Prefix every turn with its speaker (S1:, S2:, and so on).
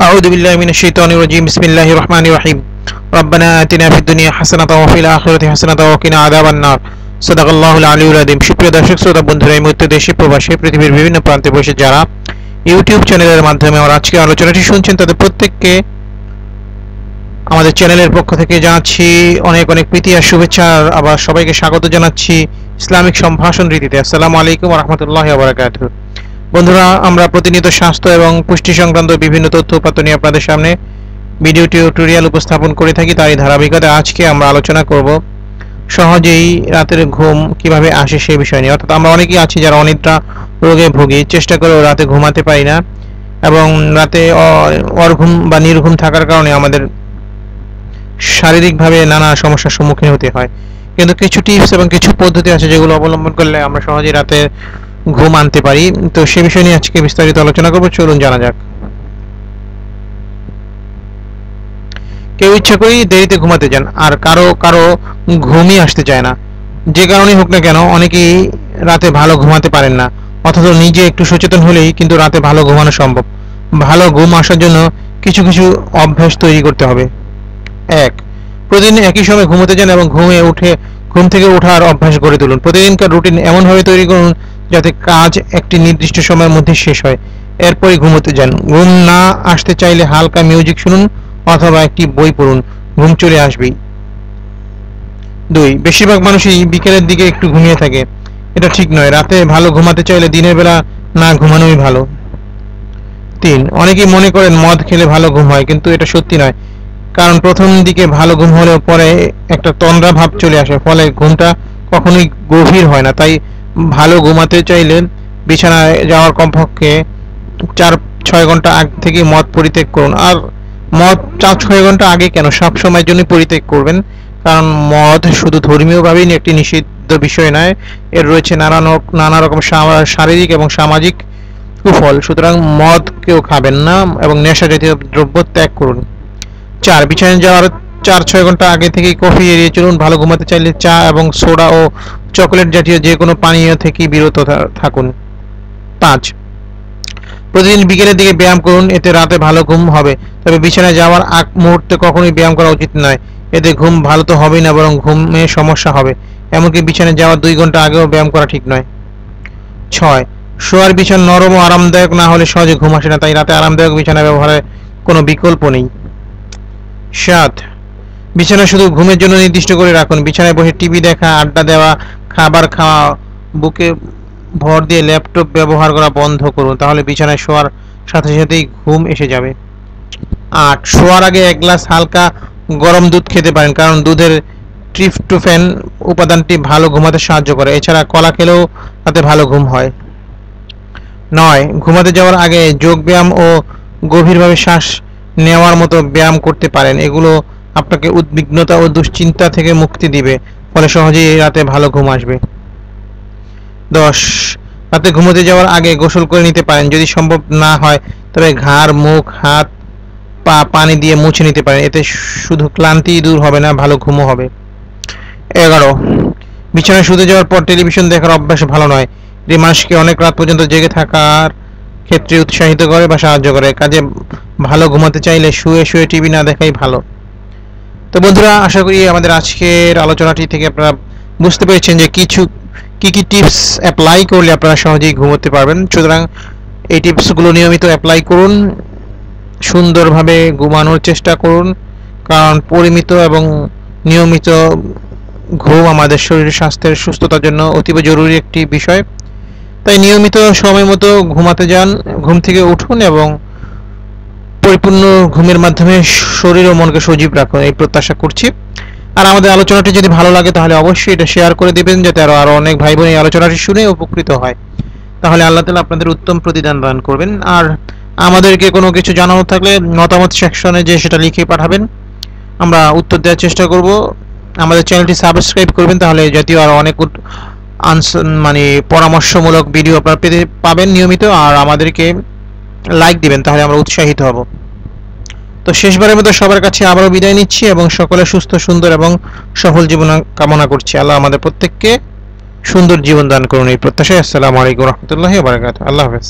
S1: أعوذ بالله من الشيطان الرجيم بسم الله الرحمن الرحيم ربنا آتنا في الدنيا حسنة وفي الآخرة حسنة وقنا عذاب النار صدق الله العلي العظيم সুপ্রিয় দর্শক শ্রোতা বন্ধুরা এই মুহূর্তে দেশে প্রবাসে পৃথিবীর বিভিন্ন প্রান্তে বসে যারা ইউটিউব চ্যানেলের মাধ্যমে আমার আজকে আলোচনাটি শুনছেন তাদের প্রত্যেককে আমাদের চ্যানেলের পক্ষ থেকে জানাচ্ছি অনেক অনেক প্রীতি আর শুভেচ্ছা আবার সবাইকে স্বাগত জানাচ্ছি ইসলামিক সম্ভাষণ রীতিতে আসসালামু আলাইকুম ওয়া রাহমাতুল্লাহি ওয়া বারাকাতুহু। বন্ধুরা, আমরা প্রতিনিয়ত স্বাস্থ্য এবং পুষ্টি সংক্রান্ত বিভিন্ন তথ্য উপাত্ত নিয়ে আপনাদের সামনে ভিডিও টিউটোরিয়াল উপস্থাপন করে থাকি। তারই ধারাবাহিকতায় আজকে আমরা আলোচনা করব সহজেই রাতের ঘুম কিভাবে আসে সেই বিষয় নিয়ে। অর্থাৎ আমরা অনেকেই আছি যারা অনিদ্রা রোগে ভুগি, চেষ্টা করেও রাতে ঘুমাতে পারি না এবং রাতে অর্ঘুম বা নির্ঘুম থাকার কারণে আমাদের শারীরিকভাবে নানা সমস্যার সম্মুখীন হতে হয়। কিন্তু কিছু টিপস এবং কিছু পদ্ধতি আছে যেগুলো অবলম্বন করলে আমরা সহজেই রাতে ঘুম আনতে পারি। তো সে বিষয় নিয়ে আজকে বিস্তারিত আলোচনা করব, চলুন জানা যাক। কেউ ইচ্ছা করেই দেরিতে ঘুমাতে যান আর কারো কারো ঘুমই আসতে চায় না। যে কারণেই হোক না কেন অনেকেই রাতে ভালো ঘুমাতে পারেন না, অথচ নিজে একটু সচেতন হলেই কিন্তু রাতে ভালো ঘুমানো সম্ভব। ভালো ঘুম আসার জন্য কিছু কিছু অভ্যাস তৈরি করতে হবে। 1. প্রতিদিন একই সময় ঘুমোতে যান এবং ঘুম থেকে ওঠার অভ্যাস গড়ে তুলুন। প্রতিদিনকার রুটিন এমনভাবে তৈরি করুন যাতে কাজ একটি নির্দিষ্ট সময়ের মধ্যে শেষ হয়, এরপরই ঘুমোতে যান। ঘুম না আসতে চাইলে হালকা মিউজিক শুনুন অথবা একটি বই পড়ুন, ঘুম চলে আসবেই। 2. বেশিরভাগ মানুষই বিকেলের দিকে একটু ঘুমিয়ে থাকে, এটা ঠিক নয়। রাতে ভালো ঘুমাতে চাইলে দিনের বেলা না ঘুমানোই ভালো। 3. অনেকেই মনে করেন মদ খেলে ভালো ঘুম হয়, কিন্তু এটা সত্যি নয়। কারণ প্রথম দিকে ভালো ঘুম হলেও পরে একটা তন্দ্রা ভাব চলে আসে, ফলে ঘুমটা কখনোই গভীর হয় না। তাই ভালো ঘুমাতে চাইলে বিছানায় যাওয়ার কমপক্ষে 4-6 ঘন্টা আগে থেকে মদ পরিত্যাগ করুন। আর মদ 4-6 ঘন্টা আগে কেন, সব সময়ের জন্য পরিত্যাগ করবেন। কারণ মদ শুধু ধর্মীয়ভাবেই একটি নিষিদ্ধ বিষয় নয়, এর রয়েছে নানা রকম শারীরিক এবং সামাজিক কুফল। সুতরাং মদ কেউ খাবেন না এবং নেশা জাতীয় দ্রব্য ত্যাগ করুন। 4. বিছানায় যাওয়ার 4-6 ঘন্টা আগে থেকেই কফি এড়িয়ে চলুন। ভালো ঘুমাতে চাইলে চা এবং সোডা ও চকোলেট জাতীয় যে কোনো পানীয় থেকে বিরত থাকুন। 5. প্রতিদিন বিকেলের দিকে ব্যায়াম করুন, এতে রাতে ভালো ঘুম হবে। তবে বিছানায় যাওয়ার আগ মুহূর্তে কখনোই ব্যায়াম করা উচিত নয়, এতে ঘুম ভালো তো হবেই না, বরং ঘুমে সমস্যা হবে। এমনকি বিছানায় যাওয়ার 2 ঘন্টা আগেও ব্যায়াম করা ঠিক নয়। 6. শোয়ার বিছানা নরম ও আরামদায়ক না হলে সহজে ঘুম আসে না, তাই রাতে আরামদায়ক বিছানা ব্যবহারের কোনো বিকল্প নেই। 7. বিছানা শুধু ঘুমের জন্য নির্দিষ্ট করে রাখুন। বিছানায় বসে টিভি দেখা, আড্ডা দেওয়া, খাবার খাওয়া, বুকে ভর দিয়ে ল্যাপটপ ব্যবহার করা বন্ধ করুন, তাহলে বিছানায় শোয়ার সাথে সাথেই ঘুম এসে যাবে। 8. শোয়ার আগে 1 গ্লাস হালকা গরম দুধ খেতে পারেন, কারণ দুধের ট্রিপটোফ্যান উপাদানটি ভালো ঘুমাতে সাহায্য করে। এছাড়া কলা খেলেও তাতে ভালো ঘুম হয়। 9. ঘুমাতে যাওয়ার আগে যোগ ব্যায়াম ও গভীরভাবে শ্বাস নেওয়ার মতো ব্যায়াম করতে পারেন। এগুলো আপনাকে উদ্বিগ্নতা ও দুশ্চিন্তা থেকে মুক্তি দিবে, ফলে সহজেই রাতে ভালো ঘুম আসবে। 10. রাতে ঘুমোতে যাওয়ার আগে গোসল করে নিতে পারেন। যদি সম্ভব না হয় তবে ঘাড়, মুখ, হাত, পা পানি দিয়ে মুছে নিতে পারেন। এতে শুধু ক্লান্তি দূর হবে না, ভালো ঘুমও হবে। 11. বিছানায় শুতে যাওয়ার পর টেলিভিশন দেখার অভ্যাস ভালো নয়। এটি মানুষকে অনেক রাত পর্যন্ত জেগে থাকার ক্ষেত্রে উৎসাহিত করে বা সাহায্য করে। কাজে ভালো ঘুমাতে চাইলে শুয়ে শুয়ে টিভি না দেখাই ভালো। তো বন্ধুরা, আশা করি আমাদের আজকের আলোচনাটি থেকে আপনারা বুঝতে পেরেছেন যে কি কি টিপস অ্যাপ্লাই করলে আপনারা সহজেই ঘুমোতে পারবেন। সুতরাং এই টিপসগুলো নিয়মিত অ্যাপ্লাই করুন, সুন্দরভাবে ঘুমানোর চেষ্টা করুন, কারণ পরিমিত এবং নিয়মিত ঘুম আমাদের শরীর স্বাস্থ্যের সুস্থতার জন্য অতীব জরুরি একটি বিষয়। তাই নিয়মিত সময় মতো ঘুমাতে যান, ঘুম থেকে উঠুন এবং পরিপূর্ণ ঘুমের মাধ্যমে শরীর ও মনকে সজীব রাখুন, এই প্রত্যাশা করছি। আর আমাদের আলোচনাটি যদি ভালো লাগে তাহলে অবশ্যই এটা শেয়ার করে দিবেন, যাতে আরো অনেক ভাই বোন এই আলোচনাটি শুনে উপকৃত হয়। তাহলে আল্লাহ তাআলা আপনাদের উত্তম প্রতিদান দান করবেন। আর আমাদেরকে কোনো কিছু জানানো থাকলে মতামত সেকশনে যে সেটা লিখে পাঠাবেন, আমরা উত্তর দেওয়ার চেষ্টা করব। আমাদের চ্যানেলটি সাবস্ক্রাইব করবেন, তাহলে জাতীয় আরো অনেক পরামর্শমূলক ভিডিও আপনারা পাবেন নিয়মিত। আর আমাদেরকে লাইক দিবেন, তাহলে আমরা উৎসাহিত হব। তো শেষবারের মতো সবার কাছে আবারও বিদায় নিচ্ছি এবং সকলে সুস্থ, সুন্দর এবং সফল জীবন কামনা করছি। আল্লাহ আমাদের প্রত্যেককে সুন্দর জীবন দান করুন, এই প্রত্যাশায়। আসসালামু আলাইকুম ওয়া রাহমাতুল্লাহি ওয়া বারাকাতুহু। আল্লাহ হাফেজ।